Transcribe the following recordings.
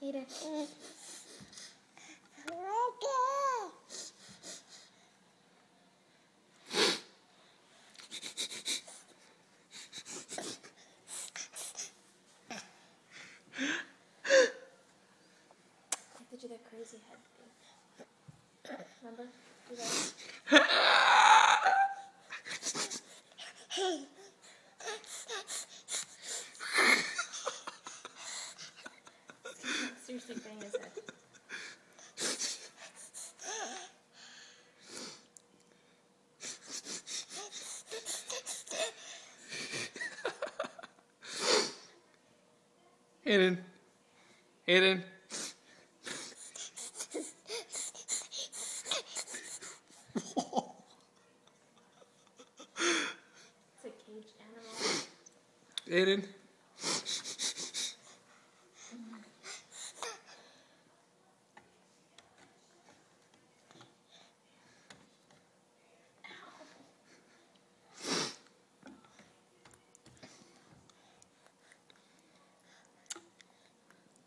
Aiden. I have to do that crazy head thing. Remember? Do that. Seriously bang his head. Aiden. Aiden. It's a caged animal. Aiden.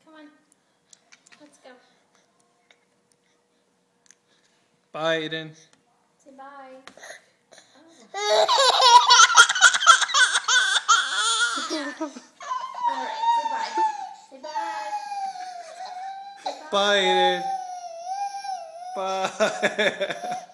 Come on. Let's go. Bye, Aiden. Say bye. Alright, say bye. Say bye. Say bye. Bye, Aiden. Bye.